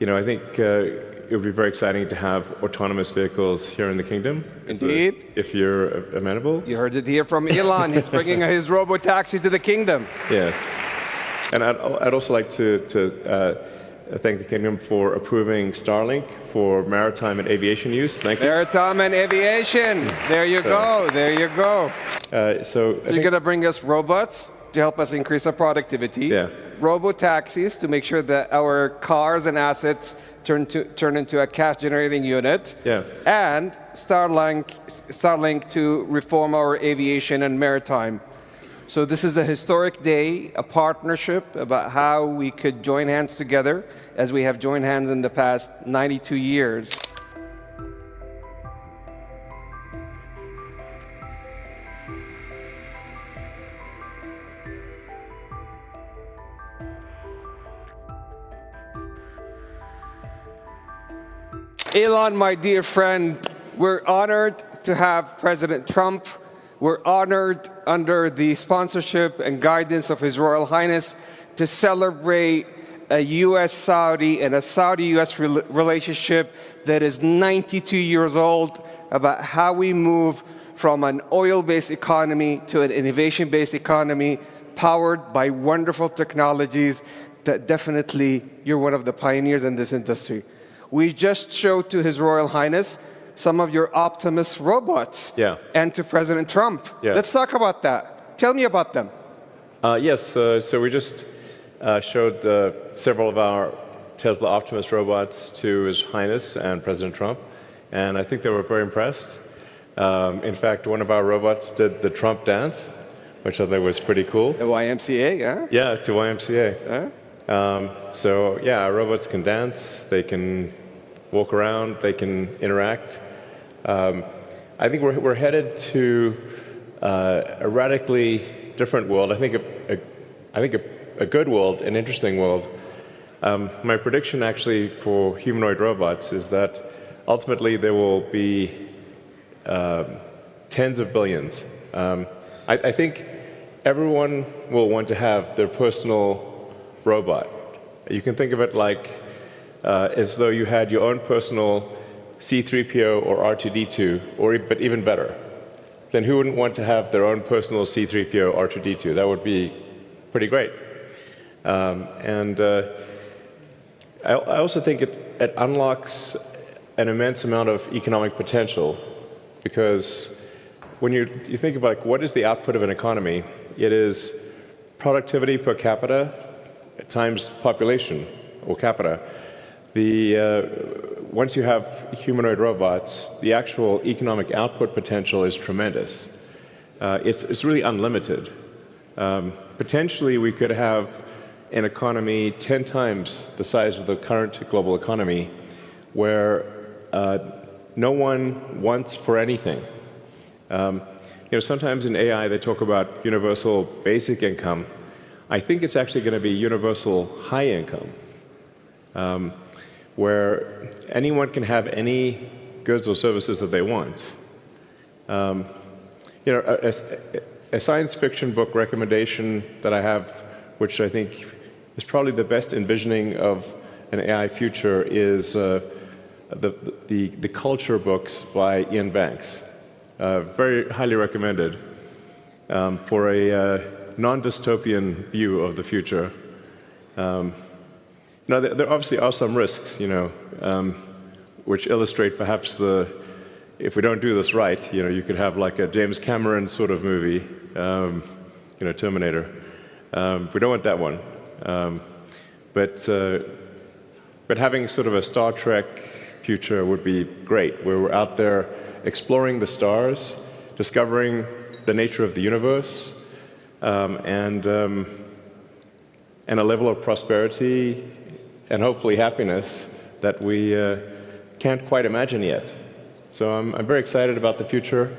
I think it would be very exciting to have autonomous vehicles here in the kingdom. Indeed. If you're amenable. You heard it here from Elon. He's bringing his robotaxi to the kingdom. Yeah. And I'd also like to thank the kingdom for approving Starlink for maritime and aviation use. Thank you. Maritime and aviation. There you go. There you go. So you're going to bring us robots to help us increase our productivity. Yeah. Robotaxis to make sure that our cars and assets turn into a cash-generating unit. Yeah. And Starlink to reform our aviation and maritime. So this is a historic day, a partnership about how we could join hands together as we have joined hands in the past 92 years. Elon, my dear friend, we're honored to have President Trump. We're honored under the sponsorship and guidance of His Royal Highness to celebrate a U.S.-Saudi and a Saudi-U.S. relationship that is 92 years old, about how we move from an oil-based economy to an innovation-based economy powered by wonderful technologies that definitely you're one of the pioneers in this industry. We just showed to His Royal Highness some of your Optimus robots, and to President Trump. Let's talk about that. Tell me about them. Yes, so we just showed several of our Tesla Optimus robots to His Highness and President Trump, and I think they were very impressed. In fact, one of our robots did the Trump dance, which I thought was pretty cool. The YMCA, yeah? Yeah, to YMCA. So yeah, our robots can dance, they can walk around, they can interact. I think we're headed to a radically different world. I think a good world, an interesting world. My prediction actually for humanoid robots is that ultimately there will be tens of billions. I think everyone will want to have their personal robot. You can think of it like as though you had your own personal C-3PO or R2-D2, but even better. Then who wouldn't want to have their own personal C-3PO or R2-D2? That would be pretty great. I also think it unlocks an immense amount of economic potential, because when you think of like what is the output of an economy, it is productivity per capita times population or capita. Once you have humanoid robots, the actual economic output potential is tremendous. It's really unlimited. Potentially, we could have an economy 10 times the size of the current global economy, where no one wants for anything. Sometimes in AI they talk about universal basic income. I think it's actually going to be universal high income, where anyone can have any goods or services that they want. A science fiction book recommendation that I have, which I think is probably the best envisioning of an AI future, is the culture books by Ian Banks. Very highly recommended for a non-dystopian view of the future. Now, there obviously are some risks, which illustrate perhaps if we don't do this right, you could have like a James Cameron sort of movie, Terminator. We don't want that one. But having sort of a Star Trek future would be great, where we're out there exploring the stars, discovering the nature of the universe, and a level of prosperity and hopefully happiness that we can't quite imagine yet. So I'm very excited about the future,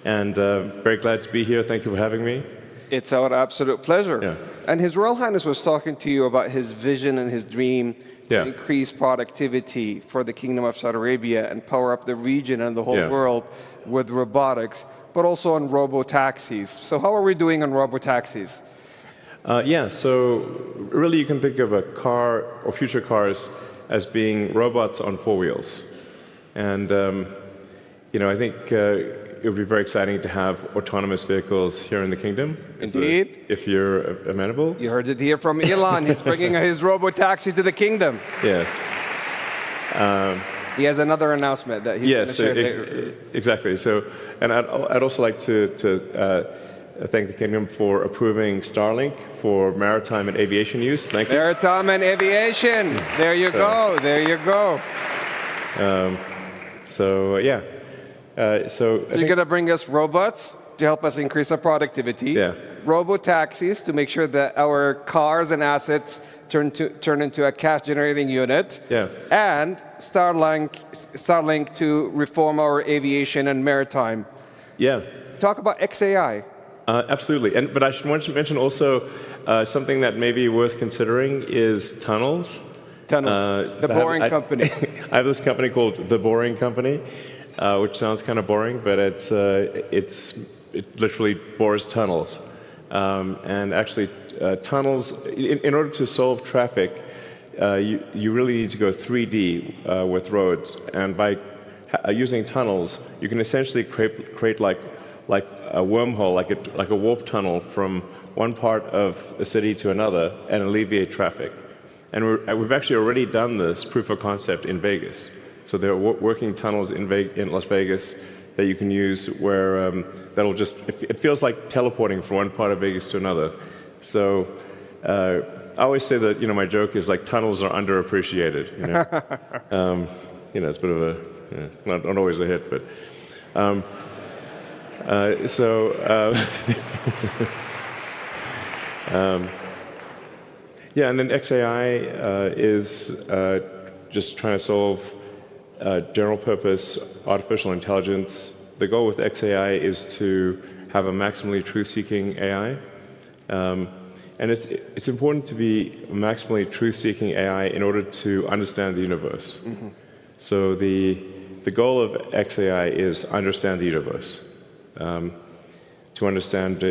and very glad to be here. Thank you for having me. It's our absolute pleasure. Yeah. And His Royal Highness was talking to you about his vision and his dream to increase productivity for the Kingdom of Saudi Arabia and power up the region and the whole world with robotics, but also on robotaxis. So how are we doing on robotaxis? So really you can think of a car or future cars as being robots on four wheels. And I think it would be very exciting to have autonomous vehicles here in the kingdom. Indeed. If you're amenable. You heard it here from Elon. He's bringing his Robotaxi to the kingdom. Yeah. He has another announcement that he's going to share later. Exactly. So, and I'd also like to thank the kingdom for approving Starlink for maritime and aviation use. Thank you. Maritime and aviation. There you go. There you go. So you're going to bring us robots to help us increase our productivity. Yeah. Robotaxis to make sure that our cars and assets turn into a cash-generating unit. Yeah. And Starlink to reform our aviation and maritime. Yeah. Talk about XAI. Absolutely. But I should mention also something that may be worth considering is tunnels. Tunnels. The Boring Company. I have this company called The Boring Company, which sounds kind of boring, but it literally bores tunnels. And actually, tunnels, in order to solve traffic, you really need to go 3D with roads. And by using tunnels, you can essentially create like a wormhole, like a warp tunnel from one part of a city to another and alleviate traffic. And we've actually already done this proof of concept in Vegas. So there are working tunnels in Las Vegas that you can use where that'll just, it feels like teleporting from one part of Vegas to another. So I always say that, my joke is like tunnels are underappreciated. It's a bit of a, not always a hit, but. Yeah, and then XAI is just trying to solve general purpose artificial intelligence. The goal with XAI is to have a maximally truth-seeking AI. And it's important to be a maximally truth-seeking AI in order to understand the universe. Mm-hmm. So the goal of XAI is understand the universe. To understand,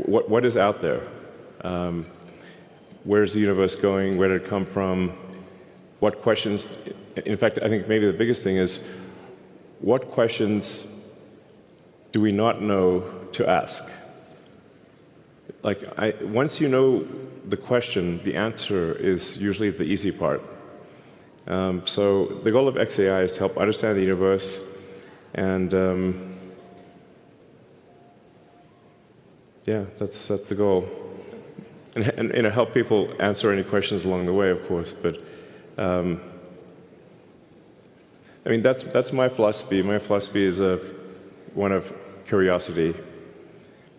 what is out there. Where's the universe going? Where did it come from? What questions? In fact, I think maybe the biggest thing is, what questions do we not know to ask? Once you know the question, the answer is usually the easy part. So the goal of XAI is to help understand the universe and that's the goal. And help people answer any questions along the way, of course. But that's my philosophy. My philosophy is one of curiosity,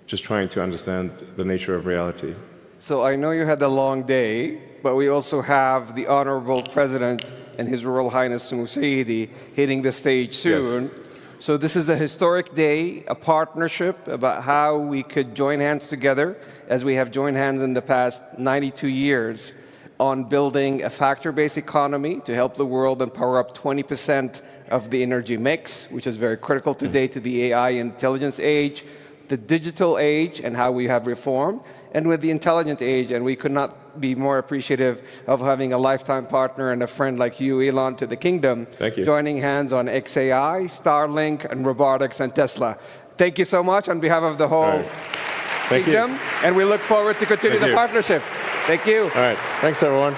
just trying to understand the nature of reality. So I know you had a long day, but we also have the Honorable President and His Royal Highness Musaidi hitting the stage soon. Yes. So this is a historic day, a partnership about how we could join hands together, as we have joined hands in the past 92 years, on building a factor-based economy to help the world and power up 20% of the energy mix, which is very critical today to the AI intelligence age, the digital age, and how we have reformed, and with the intelligent age. And we could not be more appreciative of having a lifetime partner and a friend like you, Elon, to the kingdom. Thank you. Joining hands on XAI, Starlink, and robotics and Tesla. Thank you so much on behalf of the whole kingdom. And we look forward to continue the partnership. Thank you. All right. Thanks, everyone.